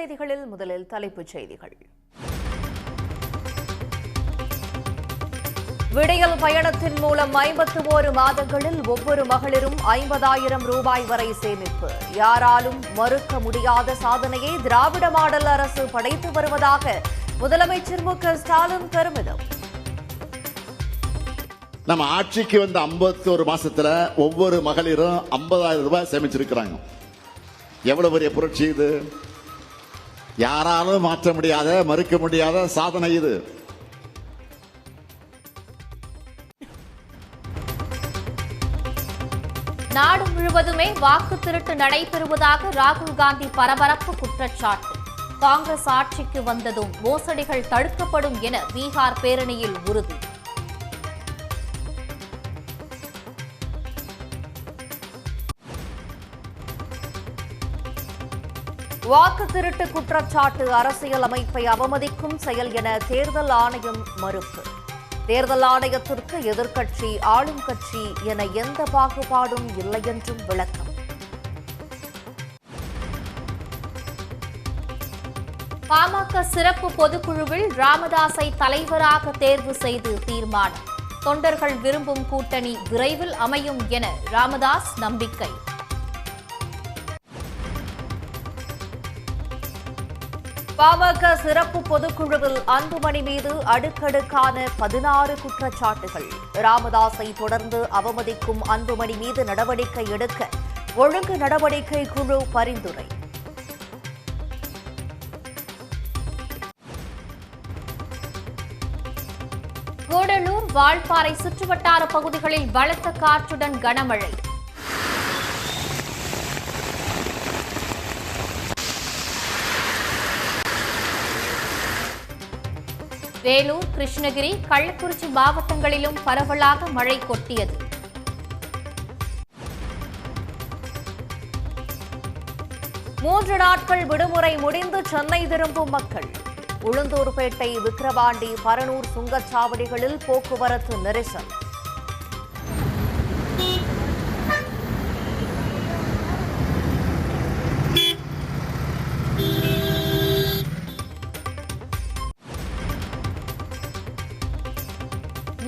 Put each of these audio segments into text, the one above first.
செய்திகளில் முதலில் தலைப்புச் செய்திகள். விடியல் பயணத்தின் மூலம் 51 மாதங்களில் ஒவ்வொரு மகளிரும் 50,000 ரூபாய் வரை சேமிப்பு. யாராலும் மறுக்க முடியாத சாதனையை திராவிட மாடல் அரசு படைத்து வருவதாக முதலமைச்சர் மு.க.ஸ்டாலின் பெருமிதம். நம்ம ஆட்சிக்கு வந்த 51 மாசத்துல ஒவ்வொரு மகளிரும் 50,000 ரூபாய் சேமிச்சிருக்கிறாங்க. எவ்வளவு பெரிய புரட்சி இது! யாராலும் மாற்ற முடியாத, மறுக்க முடியாத சாதனை இது. நாடு முழுவதுமே வாக்கு திருட்டு நடைபெறுவதாக ராகுல் காந்தி பரபரப்பு குற்றச்சாட்டு. காங்கிரஸ் ஆட்சிக்கு வந்ததும் மோசடிகள் தடுக்கப்படும் என பீகார் பேரணியில் உறுதி. வாக்கு திருட்டு குற்றச்சாட்டு அரசியல் அமைப்பை அவமதிக்கும் செயல் என தேர்தல் ஆணையம் மறுப்பு. தேர்தல் ஆணையத்திற்கு எதிர்க்கட்சி, ஆளும் கட்சி என எந்த பாகுபாடும் இல்லை என்றும் விளக்கம். பாமக சிறப்பு பொதுக்குழுவில் ராமதாஸை தலைவராக தேர்வு செய்து தீர்மானம். தொண்டர்கள் விரும்பும் கூட்டணி விரைவில் அமையும் என ராமதாஸ் நம்பிக்கை. பாமக சிறப்பு பொதுக்குழுவில் அன்புமணி மீது அடுக்கடுக்கான 16 குற்றச்சாட்டுகள். ராமதாஸை தொடர்ந்து அவமதிக்கும் அன்புமணி மீது நடவடிக்கை எடுக்க ஒழுங்கு நடவடிக்கை குழு பரிந்துரை. கூடலூர், வால்பாறை சுற்றுவட்டார பகுதிகளில் பலத்த காற்றுடன் கனமழை. வேலூர், கிருஷ்ணகிரி, கள்ளக்குறிச்சி மாவட்டங்களிலும் பரவலாக மழை கொட்டியது. மூன்று நாட்கள் விடுமுறை முடிந்து சென்னை திரும்பும் மக்கள். உளுந்தூர்பேட்டை, விக்கிரவாண்டி, பரனூர் சுங்கச்சாவடிகளில் போக்குவரத்து நெரிசல்.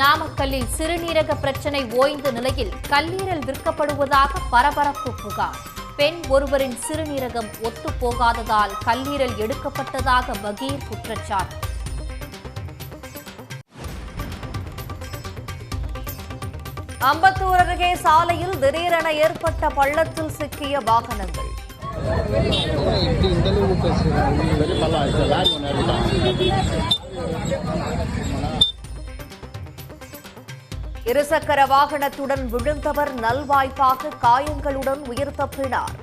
நாமக்கல்லில் சிறுநீரக பிரச்சினை ஓய்ந்த நிலையில் கல்லீரல் விற்கப்படுவதாக பரபரப்பு புகார். பெண் ஒருவரின் சிறுநீரகம் ஒத்துப்போகாததால் கல்லீரல் எடுக்கப்பட்டதாக பகீர் குற்றச்சாட்டு. அம்பத்தூர் அருகே சாலையில் திடீரென ஏற்பட்ட பள்ளத்தில் சிக்கிய வாகனங்கள். இருசக்கர வாகனத்துடன் விழுந்தவர் நல்வாய்ப்பாக காயங்களுடன் உயிர் தப்பினார்.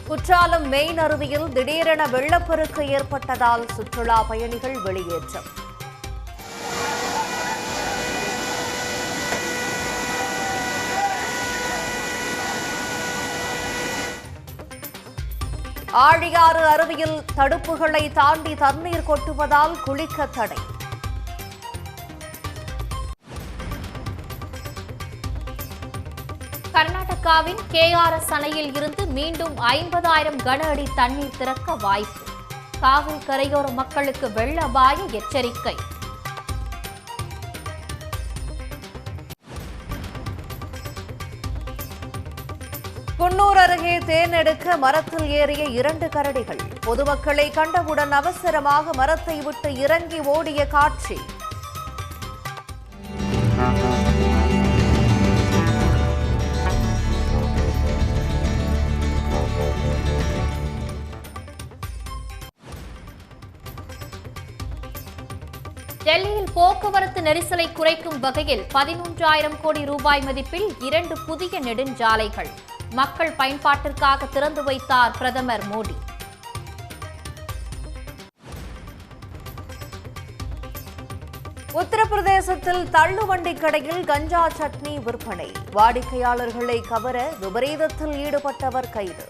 குற்றாலம் மெயின் அருவியில் திடீரென வெள்ளப்பெருக்கு ஏற்பட்டதால் சுற்றுலா பயணிகள் வெளியேற்றம். ஆழியாறு அருவியில் தடுப்புகளை தாண்டி தண்ணீர் கொட்டுவதால் குளிக்க தடை. கர்நாடகாவின் KRS அணையில் இருந்து மீண்டும் 50,000 கன அடி தண்ணீர் திறக்க வாய்ப்பு. காவிரி கரையோர மக்களுக்கு வெள்ள அபாய எச்சரிக்கை. குன்னூர் அருகே தேன் எடுக்க மரத்தில் ஏறிய 2 கரடிகள். பொதுமக்களை கண்டவுடன் அவசரமாக மரத்தை விட்டு இறங்கி ஓடிய காட்சி. டெல்லியில் போக்குவரத்து நெரிசலை குறைக்கும் வகையில் 11,000 கோடி ரூபாய் மதிப்பில் 2 புதிய நெடுஞ்சாலைகள் மக்கள் பயன்பாட்டிற்காக திறந்து வைத்தார் பிரதமர் மோடி. உத்தரப்பிரதேசத்தில் தள்ளுவண்டி கடையில் கஞ்சா சட்னி விற்பனை. வாடிக்கையாளர்களை கவர விபரீதத்தில் ஈடுபட்டவர் கைது.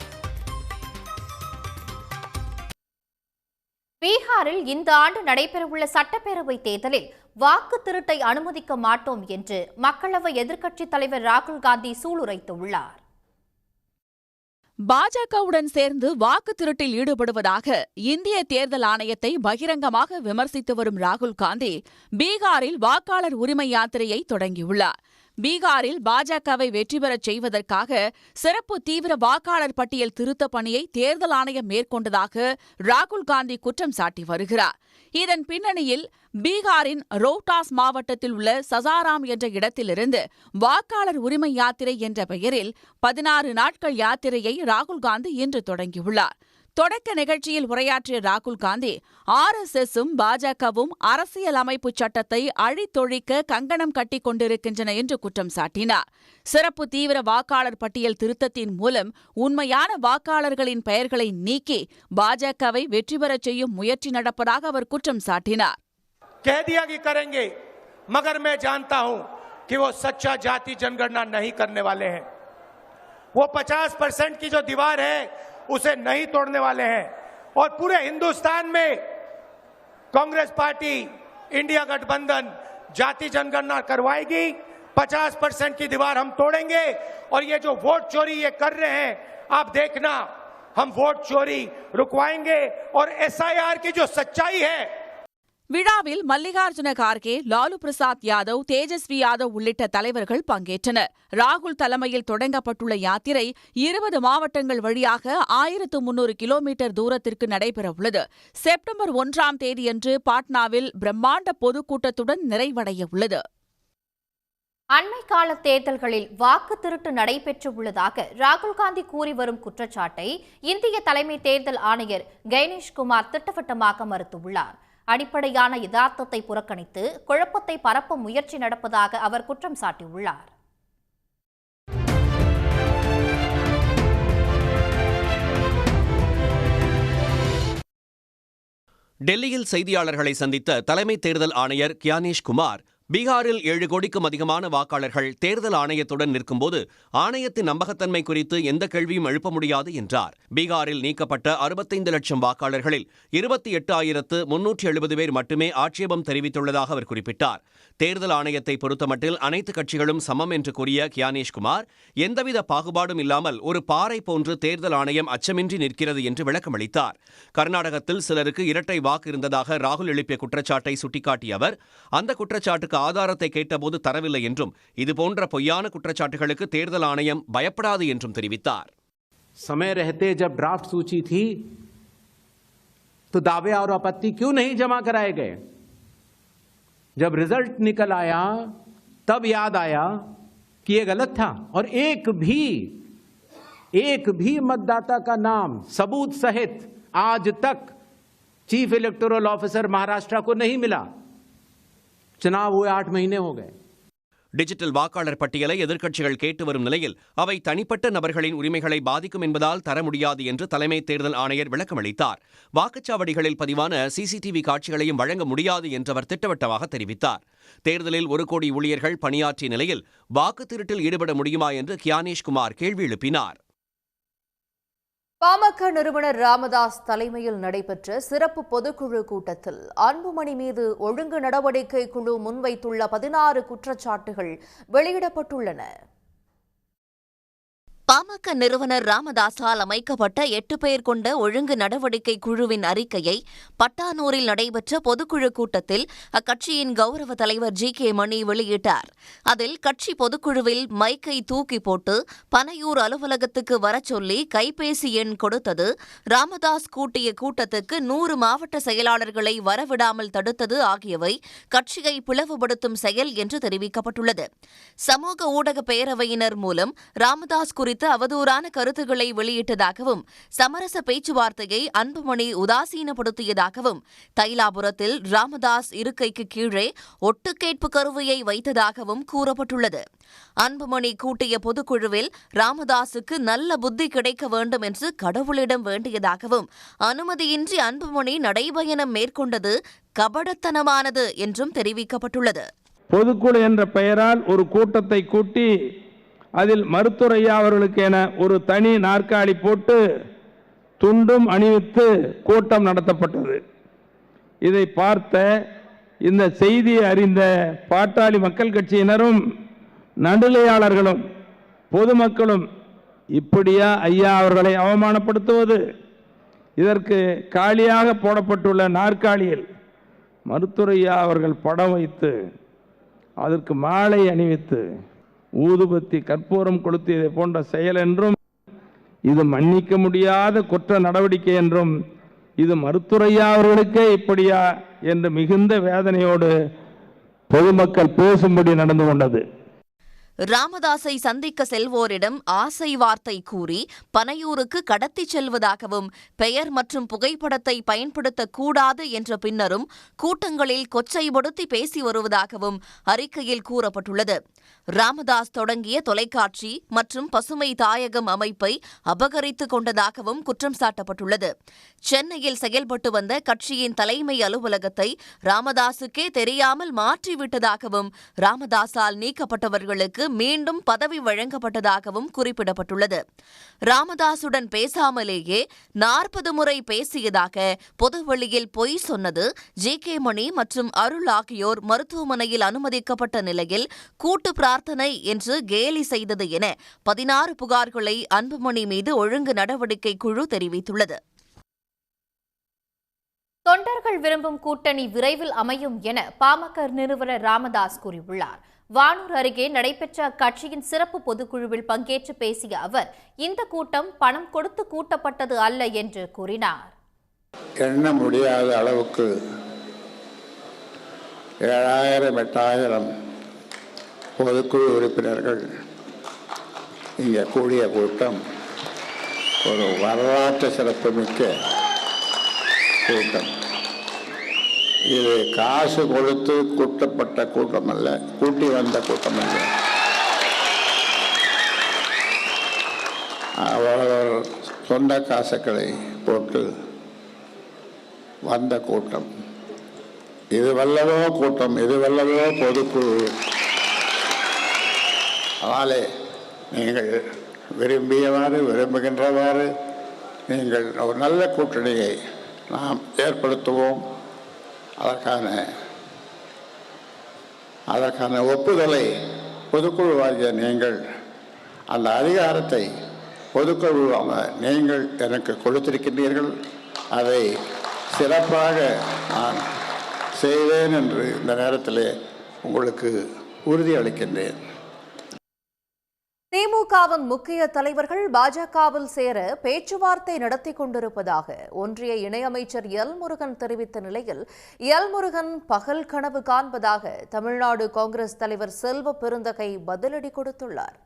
பீகாரில் இந்த ஆண்டு நடைபெறவுள்ள சட்டப்பேரவை தேர்தலில் வாக்கு திருட்டை அனுமதிக்க மாட்டோம் என்று மக்களவை எதிர்க்கட்சித் தலைவர் ராகுல் காந்தி சூளுரைத்துள்ளார். பாஜகவுடன் சேர்ந்து வாக்கு திருட்டில் ஈடுபடுவதாக இந்திய தேர்தல் ஆணையத்தை பகிரங்கமாக விமர்சித்து வரும் ராகுல் காந்தி பீகாரில் வாக்காளர் உரிமை யாத்திரையை தொடங்கியுள்ளார். பீகாரில் பாஜகவை வெற்றி பெறச் செய்வதற்காக சிறப்பு தீவிர வாக்காளர் பட்டியல் திருத்தப் பணியை தேர்தல் ஆணையம் மேற்கொண்டதாக ராகுல் காந்தி குற்றம் சாட்டி வருகிறார். இதன் பின்னணியில் பீகாரின் ரோஹ்டாஸ் மாவட்டத்தில் உள்ள சசாராம் என்ற இடத்திலிருந்து வாக்காளர் உரிமை யாத்திரை என்ற பெயரில் 16 நாட்கள் யாத்திரையை ராகுல் காந்தி இன்று தொடங்கியுள்ளார். தொடக்க நிகழ்ச்சியில் உரையாற்றிய ராகுல் காந்தி RSSம் பாஜகவும் அரசியல் அமைப்பு சட்டத்தை அழித்தொழிக்க கங்கணம் கட்டிக் கொண்டிருக்கின்றன என்று குற்றம் சாட்டினார். சிறப்பு தீவிர வாக்காளர் பட்டியல் திருத்தத்தின் மூலம் உண்மையான வாக்காளர்களின் பெயர்களை நீக்கி பாஜகவை வெற்றி பெறச் செய்யும் முயற்சி நடப்பதாக அவர் குற்றம் சாட்டினார். कह दिया कि करेंगे, मगर मैं जानता हूं कि वो सच्चा जाति जनगणना नहीं करने वाले हैं. वो 50% की जो दीवार है उसे नहीं तोड़ने वाले हैं और पूरे हिंदुस्तान में कांग्रेस पार्टी, इंडिया गठबंधन जाति जनगणना करवाएगी. 50% की दीवार हम तोड़ेंगे और ये जो वोट चोरी ये कर रहे हैं, आप देखना, हम वोट चोरी रुकवाएंगे और SIR की जो सच्चाई है. விழாவில் மல்லிகார்ஜுன கார்கே, லாலு பிரசாத் யாதவ், தேஜஸ்வி யாதவ் உள்ளிட்ட தலைவர்கள் பங்கேற்றனர். ராகுல் தலைமையில் தொடங்கப்பட்டுள்ள யாத்திரை 20 மாவட்டங்கள் வழியாக 1300 கிலோமீட்டர் தூரத்திற்கு நடைபெறவுள்ளது. செப்டம்பர் 1ஆம் தேதியன்று பாட்னாவில் பிரம்மாண்ட பொதுக்கூட்டத்துடன் நிறைவடைய உள்ளது. அண்மை கால தேர்தல்களில் வாக்கு திருட்டு நடைபெற்றுள்ளதாக ராகுல் காந்தி கூறி வரும் குற்றச்சாட்டை இந்திய தலைமை தேர்தல் ஆணையர் கைனேஷ்குமார் திட்டவட்டமாக மறுத்துள்ளார். அடிப்படையான யதார்த்தத்தை புறக்கணித்து குழப்பத்தை பரப்ப முயற்சி நடப்பதாக அவர் குற்றம் சாட்டியுள்ளார். டெல்லியில் செய்தியாளர்களை சந்தித்த தலைமை தேர்தல் ஆணையர் கியானேஷ்குமார், பீகாரில் 7 கோடிக்கும் அதிகமான வாக்காளர்கள் தேர்தல் ஆணையத்துடன் நிற்கும்போது ஆணையத்தின் நம்பகத்தன்மை குறித்து எந்த கேள்வியும் எழுப்ப முடியாது என்றார். பீகாரில் நீக்கப்பட்ட 65 லட்சம் வாக்காளர்களில் 28,370 பேர் மட்டுமே ஆட்சேபம் தெரிவித்துள்ளதாக அவர் குறிப்பிட்டார். தேர்தல் ஆணையத்தை பொறுத்தமட்டில் அனைத்து கட்சிகளும் சமம் என்று கூறிய கியானேஷ்குமார், எந்தவித பாகுபாடும் இல்லாமல் ஒரு பாறை போன்று தேர்தல் ஆணையம் அச்சமின்றி நிற்கிறது என்று விளக்கமளித்தார். கர்நாடகத்தில் சிலருக்கு இரட்டை வாக்கு இருந்ததாக ராகுல் எழுப்பிய குற்றச்சாட்டை சுட்டிக்காட்டிய அவர், அந்த குற்றச்சாட்டுக்கு ஆதாரத்தை கேட்டபோது தரவில்லை என்றும் இதுபோன்ற பொய்யான குற்றச்சாட்டுகளுக்கு தேர்தல் ஆணையம் பயப்படாது என்றும் தெரிவித்தார். समय रहते जब ड्राफ्ट सूची थी तो दावे और आपत्ति क्यों नहीं जमा कराए गए? जब रिजल्ट निकल आया तब याद आया कि ये गलत था और एक भी मतदाता का नाम सबूत सहित आज तक चीफ इलेक्टोरल ऑफिसर महाराष्ट्र को नहीं मिला. चुनाव हुए 8 महीने हो गए. டிஜிட்டல் வாக்காளர் பட்டியலை எதிர்க்கட்சிகள் கேட்டு வரும் நிலையில் அவை தனிப்பட்ட நபர்களின் உரிமைகளை பாதிக்கும் என்பதால் தர முடியாது என்று தலைமை தேர்தல் ஆணையர் விளக்கமளித்தார். வாக்குச்சாவடிகளில் பதிவான CCTV காட்சிகளையும் வழங்க முடியாது என்று அவர் திட்டவட்டமாக தெரிவித்தார். தேர்தலில் 1 கோடி ஊழியர்கள் பணியாற்றிய நிலையில் வாக்கு திருட்டில் ஈடுபட முடியுமா என்று கியானேஷ்குமார் கேள்வி எழுப்பினார். பாமக நிறுவனர் ராமதாஸ் தலைமையில் நடைபெற்ற சிறப்பு பொதுக்குழு கூட்டத்தில் அன்புமணி மீது ஒழுங்கு நடவடிக்கை குழு முன்வைத்துள்ள 16 குற்றச்சாட்டுகள் வெளியிடப்பட்டுள்ளன. பாமக நிறுவனர் ராமதாஸால் அமைக்கப்பட்ட 8 பேர் கொண்ட ஒழுங்கு நடவடிக்கை குழுவின் அறிக்கையை பட்டானூரில் நடைபெற்ற பொதுக்குழு கூட்டத்தில் அக்கட்சியின் கௌரவ தலைவர் G.K. மணி வெளியிட்டார். அதில் கட்சி பொதுக்குழுவில் மைக்கை தூக்கி போட்டு பனையூர் அலுவலகத்துக்கு வரச் சொல்லி கைபேசி எண் கொடுத்தது, ராமதாஸ் கூட்டிய கூட்டத்துக்கு 100 மாவட்ட செயலாளர்களை வரவிடாமல் தடுத்தது ஆகியவை கட்சியை பிளவுபடுத்தும் செயல் என்று தெரிவிக்கப்பட்டுள்ளது. சமூக ஊடக பேரவையினர் மூலம் ராமதாஸ் குறித்து அவதூறான கருத்துக்களை வெளியிட்டதாகவும் சமரச பேச்சுவார்த்தையை அன்புமணி உதாசீனப்படுத்தியதாகவும் தைலாபுரத்தில் ராமதாஸ் இருக்கைக்கு கீழே ஒட்டுக்கேட்பு கருவியை வைத்ததாகவும் கூறப்பட்டுள்ளது. அன்புமணி கூட்டிய பொதுக்குழுவில் ராமதாசுக்கு நல்ல புத்தி கிடைக்க வேண்டும் என்று கடவுளிடம் வேண்டியதாகவும் அனுமதியின்றி அன்புமணி நடைபயணம் மேற்கொண்டது கபடத்தனமானது என்றும் தெரிவிக்கப்பட்டுள்ளது. பொதுக்குழு என்ற பெயரால் ஒரு கூட்டத்தை கூட்டி அதில் மருத்துவரையா அவர்களுக்கு என ஒரு தனி நாற்காலி போட்டு துண்டும் அணிவித்து கூட்டம் நடத்தப்பட்டது. இதை பார்த்த இந்த செய்தியை அறிந்த பாட்டாளி மக்கள் கட்சியினரும் நடுநிலையாளர்களும் பொதுமக்களும் இப்படியா ஐயா அவர்களை அவமானப்படுத்துவது? இதற்கு காலியாக போடப்பட்டுள்ள நாற்காலியில் மருத்துவரையா அவர்கள் படம் வைத்து அதற்கு மாலை அணிவித்து ஊதுபத்தி கற்பூரம் கொளுத்தியதை போன்ற செயல் என்றும், இது மன்னிக்க முடியாத குற்ற நடவடிக்கை என்றும், இது மருத்துவரையா அவர்களுக்கே இப்படியா என்று மிகுந்த வேதனையோடு பொதுமக்கள் பேசும்படி நடந்து கொண்டது. ராமதாஸை சந்திக்க செல்வோரிடம் ஆசை வார்த்தை கூறி பனையூருக்கு கடத்திச் செல்வதாகவும், பெயர் மற்றும் புகைப்படத்தை பயன்படுத்தக்கூடாது என்ற பின்னரும் கூட்டங்களில் கொச்சைப்படுத்தி பேசி வருவதாகவும் அறிக்கையில் கூறப்பட்டுள்ளது. ராமதாஸ் தொடங்கிய தொலைக்காட்சி மற்றும் பசுமை தாயகம் அமைப்பை அபகரித்துக் கொண்டதாகவும் குற்றம் சாட்டப்பட்டுள்ளது. சென்னையில் செயல்பட்டு வந்த கட்சியின் தலைமை அலுவலகத்தை ராமதாஸுக்கே தெரியாமல் மாற்றிவிட்டதாகவும், ராமதாஸால் நீக்கப்பட்டவர்களுக்கு மீண்டும் பதவி வழங்கப்பட்டதாகவும் குறிப்பிடப்பட்டுள்ளது. ராமதாசுடன் பேசாமலேயே 40 முறை பேசியதாக பொதுவெளியில் பொய் சொன்னது ஜி.கே. மணி மற்றும் அருள் ஆகியோர் மருத்துவமனையில் அனுமதிக்கப்பட்ட நிலையில் கூட்டு பிரார்த்தனை என்று கேலி செய்தது என 16 புகார்களை அன்புமணி மீது ஒழுங்கு நடவடிக்கை குழு தெரிவித்துள்ளது. தொண்டர்கள் விரும்பும் கூட்டணி விரைவில் அமையும் என பாமக நிறுவனர் ராமதாஸ் கூறியுள்ளார். வானூர் அருகே நடைபெற்ற அக்கட்சியின் சிறப்பு பொதுக்குழுவில் பங்கேற்று பேசிய அவர், இந்த கூட்டம் பணம் கொடுத்து கூட்டப்பட்டது அல்ல என்று கூறினார். எண்ண முடியாத அளவுக்கு 7000-8000 பொதுக்குழு உறுப்பினர்கள் இங்கே கூடிய கூட்டம் ஒரு வரலாற்று சிறப்புமிக்க கூட்டம். இது காசு கொடுத்து கூட்டப்பட்ட கூட்டம் அல்ல, கூட்டி வந்த கூட்டம் அல்ல. அவர் சொந்த காசுகளை போட்டு வந்த கூட்டம். இது வல்லவோ கூட்டம், இது வல்லவோ பொதுக்குழு. அதனாலே நீங்கள் விரும்புகின்றவாறு நீங்கள் ஒரு நல்ல கூட்டணியை நாம் ஏற்படுத்துவோம். அதற்கான ஒப்புதலை பொதுக்குழுவாகிய நீங்கள், அந்த அதிகாரத்தை பொதுக்குழுவாக நீங்கள் எனக்கு கொடுத்திருக்கின்றீர்கள். அதை சிறப்பாக நான் செய்வேன் என்று இந்த நேரத்தில் உங்களுக்கு உறுதியளிக்கின்றேன். திமுகவின் முக்கிய தலைவர்கள் பாஜகவில் சேர பேச்சுவார்த்தை நடத்தி கொண்டிருப்பதாக ஒன்றிய இணையமைச்சர் எல் முருகன் தெரிவித்த நிலையில், எல் முருகன் பகல் கனவு காண்பதாக தமிழ்நாடு காங்கிரஸ் தலைவர் செல்வ பெருந்தகை பதிலடி கொடுத்துள்ளார்.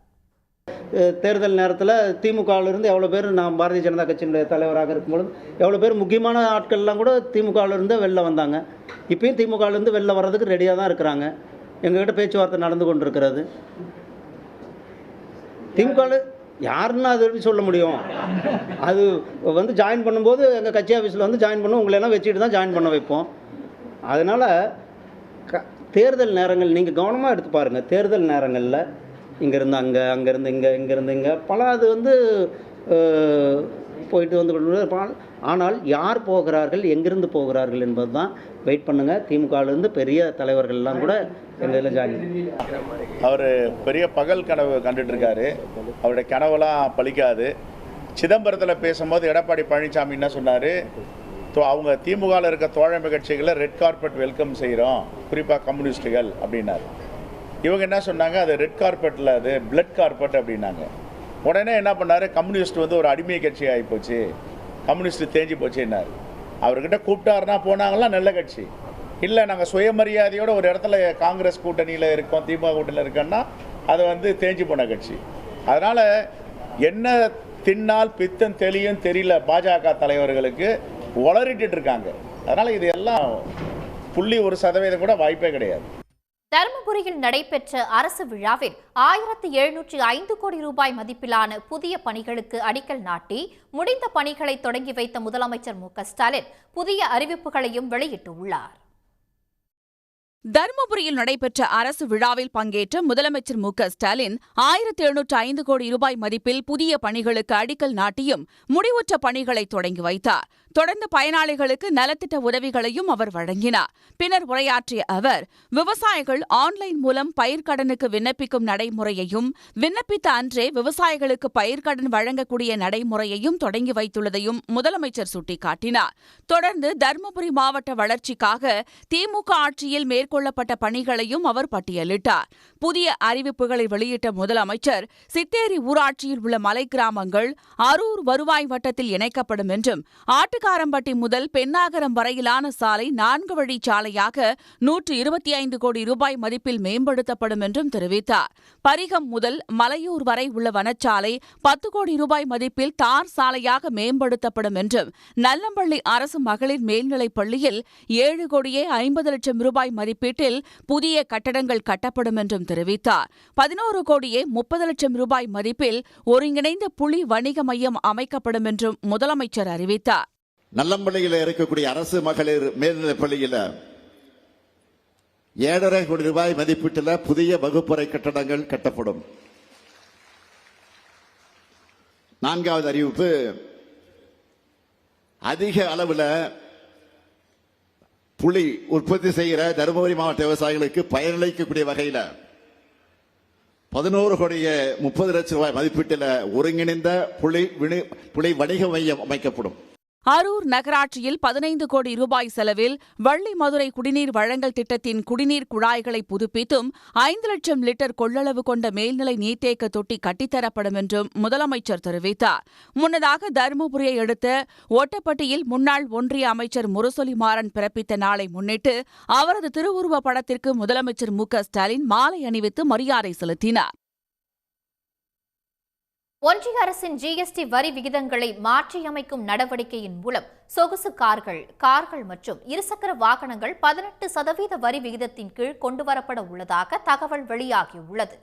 தேர்தல் நேரத்தில் திமுகவிலிருந்து எவ்வளோ பேர், நான் பாரதிய ஜனதா கட்சியினுடைய தலைவராக இருக்கும்பொழுது எவ்வளோ பேர் முக்கியமான ஆட்கள்லாம் கூட திமுகவிலிருந்து வெளில வந்தாங்க. இப்பயும் திமுகவிலிருந்து வெளில வர்றதுக்கு ரெடியாக தான் இருக்கிறாங்க. எங்ககிட்ட பேச்சுவார்த்தை நடந்து கொண்டிருக்கிறது. திமுகவில் யாருன்னு அது எப்படி சொல்ல முடியும்? அது ஜாயின் பண்ணும்போது எங்கள் கட்சி ஆஃபீஸில் ஜாயின் பண்ண உங்களெல்லாம் வச்சுட்டு தான் ஜாயின் பண்ண வைப்போம். அதனால் தேர்தல் நேரங்கள் நீங்கள் கவனமாக எடுத்து பாருங்கள். தேர்தல் நேரங்களில் இங்கேருந்து அங்கே, அங்கேருந்து இங்கே, இங்கேருந்து இங்கே பல அது போயிட்டு வந்து, ஆனால் யார் போகிறார்கள், எங்கிருந்து போகிறார்கள் என்பது தான் வெயிட் பண்ணுங்கள். திமுகவிலேருந்து பெரிய தலைவர்கள்லாம் கூட எங்கள் இதில் ஜாயின். அவர் பெரிய பகல் கனவு கண்டுட்டு இருக்காரு. அவருடைய கனவுலாம் பலிக்காது. சிதம்பரத்தில் பேசும்போது எடப்பாடி பழனிசாமி என்ன சொன்னார், அவங்க திமுகவில் இருக்க தோழமை கட்சிகளை ரெட் கார்பெட் வெல்கம் செய்கிறோம், குறிப்பாக கம்யூனிஸ்டுகள் அப்படின்னாரு. இவங்க என்ன சொன்னாங்க, அது ரெட் கார்பெட்டில் அது பிளட் கார்பெட் அப்படின்னாங்க. உடனே என்ன பண்ணார், கம்யூனிஸ்ட் ஒரு அடிமை கட்சி ஆகிப்போச்சு, கம்யூனிஸ்ட் தேஞ்சு போச்சுன்னாரு. அவர்கிட்ட கூப்பிட்டாருன்னா போனாங்களா நல்ல கட்சி, இல்லை நாங்கள் சுயமரியாதையோட ஒரு இடத்துல காங்கிரஸ் கூட்டணியில் இருக்கோம், திமுக கூட்டணியில் இருக்கோன்னா அது தேஞ்சு போன கட்சி. அதனால் என்ன தின்னால் பித்தம் தெளியும் தெரியல பாஜக தலைவர்களுக்கு உளறிட்டு இருக்காங்க. அதனால் இது எல்லாம் 0.1% கூட வாய்ப்பே கிடையாது. தருமபுரியில் நடைபெற்ற அரசு விழாவில் 1705 கோடி ரூபாய் மதிப்பிலான புதிய பணிகளுக்கு அடிக்கல் நாட்டி முடிந்த பணிகளை தொடங்கி வைத்த முதலமைச்சர் மு.க. ஸ்டாலின் புதிய அறிவிப்புகளையும் வெளியிட்டுள்ளார். தருமபுரியில் நடைபெற்ற அரசு விழாவில் பங்கேற்ற முதலமைச்சர் மு.க.ஸ்டாலின் 1705 கோடி ரூபாய் மதிப்பில் புதிய பணிகளுக்கு அடிக்கல் நாட்டியும் முடிவுற்ற பணிகளை தொடங்கி வைத்தார். தொடர்ந்து பயனாளிகளுக்கு நலத்திட்ட உதவிகளையும் அவர் வழங்கினார். பின்னர் உரையாற்றிய அவர், விவசாயிகள் ஆன்லைன் மூலம் பயிர்க்கடனுக்கு விண்ணப்பிக்கும் நடைமுறையையும், விண்ணப்பித்த அன்றே விவசாயிகளுக்கு பயிர்க்கடன் வழங்கக்கூடிய நடைமுறையையும் தொடங்கி வைத்துள்ளதையும் முதலமைச்சர் சுட்டிக்காட்டினார். தொடர்ந்து தருமபுரி மாவட்ட வளர்ச்சிக்காக திமுக ஆட்சியில் மேற்கொள்ளப்பட்ட பணிகளையும் அவர் பட்டியலிட்டார். புதிய அறிவிப்புகளை வெளியிட்ட முதலமைச்சர், சித்தேரி ஊராட்சியில் உள்ள மலை கிராமங்கள் அரூர் வருவாய் வட்டத்தில் இணைக்கப்படும் என்றும், ஆட்டுக்காரம்பட்டி முதல் பெண்ணாகரம் வரையிலான சாலை 4 வழிச் சாலையாக 125 கோடி ரூபாய் மதிப்பில் மேம்படுத்தப்படும் என்றும் தெரிவித்தார். பரிகம் முதல் மலையூர் வரை உள்ள வனச்சாலை 10 கோடி ரூபாய் மதிப்பில் தார் சாலையாக மேம்படுத்தப்படும் என்றும், நல்லம்பள்ளி அரசு மகளிர் மேல்நிலைப் பள்ளியில் 7 கோடியே 50 லட்சம் ரூபாய் மதிப்பீட்டில் புதிய கட்டடங்கள் கட்டப்படும் என்றும் தெரிவித்தார். 11 கோடியே 30 லட்சம் ரூபாய் மதிப்பில் ஒருங்கிணைந்த புலி வணிக மையம் அமைக்கப்படும் என்றும் முதலமைச்சர் அறிவித்தார். நல்லம்பள்ளியில் இருக்கக்கூடிய அரசு மகளிர் மேல்நிலைப் பள்ளியில் 7.5 கோடி ரூபாய் மதிப்பீட்டில் புதிய வகுப்பறை கட்டடங்கள் கட்டப்படும். 4வது அறிவிப்பு, அதிக அளவில் புளி உற்பத்தி செய்கிற தருமபுரி மாவட்ட விவசாயிகளுக்கு பயனளிக்கக்கூடிய வகையில் 11 கோடியே 30 லட்சம் ரூபாய் மதிப்பீட்டில் ஒருங்கிணைந்த புலி வணிக மையம் அமைக்கப்படும். அரூர் நகராட்சியில் 15 கோடி ரூபாய் செலவில் வள்ளி மதுரை குடிநீர் வழங்கல் திட்டத்தின் குடிநீர் குழாய்களை புதுப்பித்தும் 5 லட்சம் லிட்டர் கொள்ளளவு கொண்ட மேல்நிலை நீர்த்தேக்க தொட்டி கட்டித்தரப்படும் என்றும் முதலமைச்சர் தெரிவித்தார். முன்னதாக தருமபுரியை அடுத்த ஒட்டப்பட்டியில் முன்னாள் ஒன்றிய அமைச்சர் முரசொலி மாறன் பிறப்பித்த நாளை முன்னிட்டு அவரது திருவுருவ படத்திற்கு முதலமைச்சர் மு.க.ஸ்டாலின் மாலை அணிவித்து மரியாதை செலுத்தினார். ஒன்றிய அரசின் ஜிஎஸ்டி வரி விகிதங்களை மாற்றியமைக்கும் நடவடிக்கையின் மூலம் சொகுசு கார்கள் மற்றும் இருசக்கர வாகனங்கள் 18% வரி விகிதத்தின் கீழ் கொண்டுவரப்பட உள்ளதாக தகவல் வெளியாகியுள்ளது.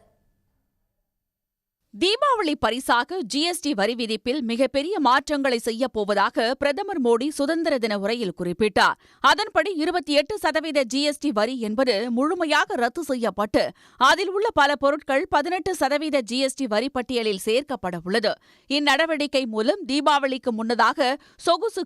தீபாவளி பரிசாக ஜிஎஸ்டி வரி விதிப்பில் மிகப்பெரிய மாற்றங்களை செய்யப்போவதாக பிரதமர் மோடி சுதந்திர தின உரையில் குறிப்பிட்டார். அதன்படி 28% ஜிஎஸ்டி வரி என்பது முழுமையாக ரத்து செய்யப்பட்டு அதில் உள்ள பல பொருட்கள் 18% ஜிஎஸ்டி வரி பட்டியலில் சேர்க்கப்பட உள்ளது. இந்நடவடிக்கை மூலம் தீபாவளிக்கு முன்னதாக சொகுசு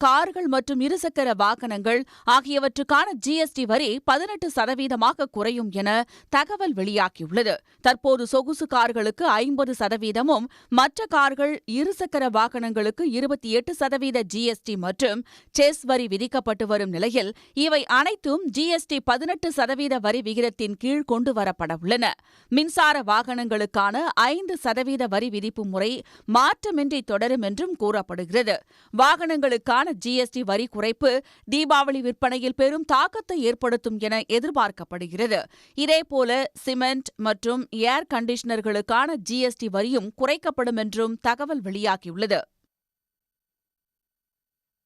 கார்கள் மற்றும் இருசக்கர வாகனங்கள் ஆகியவற்றுக்கான ஜிஎஸ்டி வரி 18% குறையும் என தகவல் வெளியாகியுள்ளது. தற்போது சொகுசு கார்களுக்கு 50%, மற்ற கார்கள், இருசக்கர வாகனங்களுக்கு 28% ஜிஎஸ்டி மற்றும் செஸ் வரி விதிக்கப்பட்டு வரும் நிலையில் இவை அனைத்தும் ஜிஎஸ்டி 18% வரி விகிதத்தின் கீழ் கொண்டுவரப்பட உள்ளன. மின்சார வாகனங்களுக்கான 5% வரி விதிப்பு முறை மாற்றமின்றி தொடரும் என்றும் கூறப்படுகிறது. வாகனங்களுக்கான ஜிஎஸ்டி வரி குறைப்பு தீபாவளி விற்பனையில் பெரும் தாக்கத்தை ஏற்படுத்தும் என எதிர்பார்க்கப்படுகிறது. இதேபோல சிமெண்ட் மற்றும் ஏர் கண்டிஷனர்களுக்கான ஜிஎஸ்டி வரியும் குறைக்கப்படும் என்றும் தகவல் வெளியாகியுள்ளது.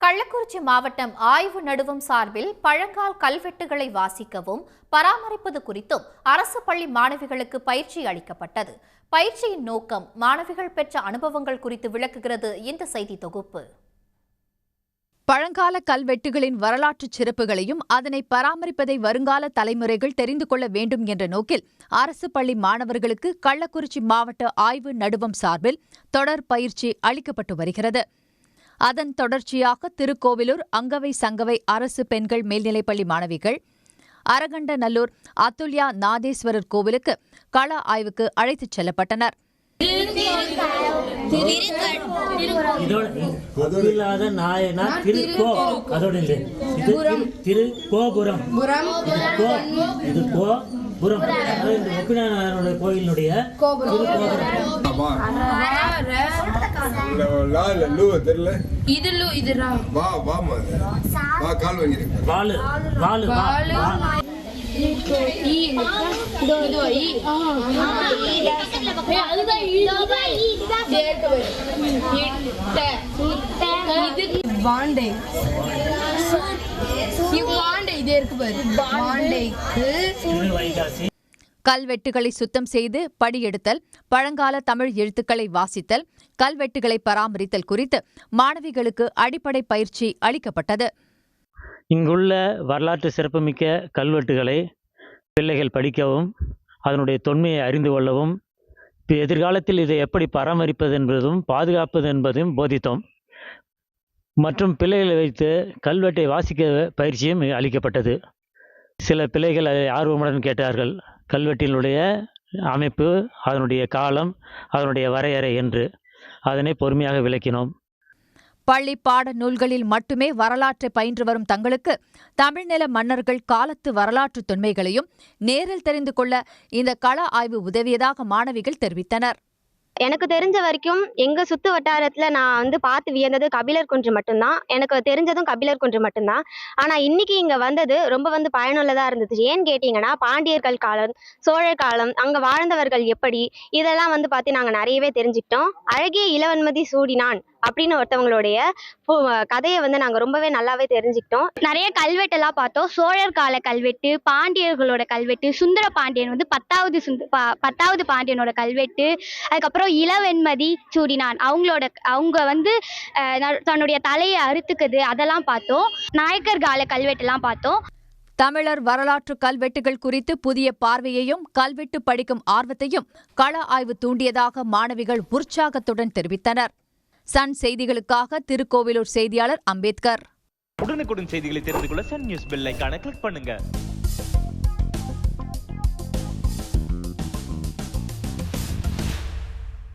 கள்ளக்குறிச்சி மாவட்டம் ஆய்வு நடுவம் சார்பில் பழங்கால கல்வெட்டுகளை வாசிக்கவும் பராமரிப்பது குறித்தும் அரசு பள்ளி மாணவிகளுக்கு பயிற்சி அளிக்கப்பட்டது. பயிற்சியின் நோக்கம், மாணவிகள் பெற்ற அனுபவங்கள் குறித்து விளக்குகிறது இந்த செய்தி தொகுப்பு. பழங்கால கல்வெட்டுகளின் வரலாற்று சிறப்புகளையும் அதனை பராமரிப்பதை வருங்கால தலைமுறைகள் தெரிந்து கொள்ள வேண்டும் என்ற நோக்கில் அரசு பள்ளி மாணவர்களுக்கு கள்ளக்குறிச்சி மாவட்ட ஆய்வு நடுவம் சார்பில் தொடர் பயிற்சி அளிக்கப்பட்டு வருகிறது. அதன் தொடர்ச்சியாக திருக்கோவிலூர் அங்கவை சங்கவை அரசு பெண்கள் மேல்நிலைப்பள்ளி மாணவிகள் அரகண்டநல்லூர் அத்துல்யா நாதேஸ்வரர் கோவிலுக்கு கள ஆய்வுக்கு அழைத்துச் செல்லப்பட்டனர். கோயிலுடைய கல்வெட்டுகளை சுத்தம் செய்து படியெடுத்தல், பழங்கால தமிழ் எழுத்துக்களை வாசித்தல், கல்வெட்டுகளை பராமரித்தல் குறித்து மாணவிகளுக்கு அடிப்படை பயிற்சி அளிக்கப்பட்டது. இங்குள்ள வரலாற்று சிறப்புமிக்க கல்வெட்டுகளை பிள்ளைகள் படிக்கவும் அதனுடைய தொன்மையை அறிந்து கொள்ளவும் எதிர்காலத்தில் இதை எப்படி பராமரிப்பது என்பதும் பாதுகாப்பது என்பதையும் போதித்தோம். மற்றும் பிள்ளைகளை வைத்து கல்வெட்டை வாசிக்க பயிற்சியும் அளிக்கப்பட்டது. சில பிள்ளைகள் அதை ஆர்வமுடன் கேட்டார்கள். கல்வெட்டினுடைய அமைப்பு, அதனுடைய காலம், அதனுடைய வரையறை என்று அதனை பொறுமையாக விளக்கினோம். பள்ளி பாட நூல்களில் மட்டுமே வரலாற்றை பயின்று வரும் தங்களுக்கு தமிழ்நில மன்னர்கள் காலத்து வரலாற்று தொன்மைகளையும் நேரில் தெரிந்து கொள்ள இந்த கள ஆய்வு உதவியதாக மாணவிகள் தெரிவித்தனர். எனக்கு தெரிஞ்ச வரைக்கும் எங்க சுத்து வட்டாரத்துல நான் பார்த்து வியந்தது கபிலர் குன்று மட்டும்தான். எனக்கு தெரிஞ்சதும் கபிலர் குன்று மட்டும்தான். ஆனா இன்னைக்கு இங்க வந்தது ரொம்ப பயனுள்ளதா இருந்துச்சு. ஏன்னு கேட்டீங்கன்னா, பாண்டியர்கள் காலம், சோழர் காலம், அங்க வாழ்ந்தவர்கள் எப்படி, இதெல்லாம் பார்த்து நாங்க நிறையவே தெரிஞ்சுக்கிட்டோம். அழகிய இளவன்மதி சூடினான் அப்படின்னு ஒருத்தவங்களுடைய கதையை நாங்க ரொம்பவே நல்லாவே தெரிஞ்சுக்கிட்டோம். நிறைய கல்வெட்டெல்லாம் பார்த்தோம். சோழர் கால கல்வெட்டு, பாண்டியர்களோட கல்வெட்டு, சுந்தர பாண்டியன் 10வது பாண்டியனோட கல்வெட்டு, அதுக்கப்புறம் இளவெண்மதி சூடினான் அவங்க தன்னுடைய தலையை அறுத்துக்குது, அதெல்லாம் பார்த்தோம். நாயக்கர் கால கல்வெட்டெல்லாம் பார்த்தோம். தமிழர் வரலாற்று கல்வெட்டுகள் குறித்து புதிய பார்வையையும் கல்வெட்டு படிக்கும் ஆர்வத்தையும் கள ஆய்வு தூண்டியதாக மாணவிகள் உற்சாகத்துடன் தெரிவித்தனர். சன் செய்திகளுக்காக திருக்கோவிலூர் செய்தியாளர் அம்பேத்கர். உடனுக்குடன் செய்திகளை தெரிந்து கொள்ள சன் நியூஸ் பெல் ஐகானை கிளிக் பண்ணுங்க.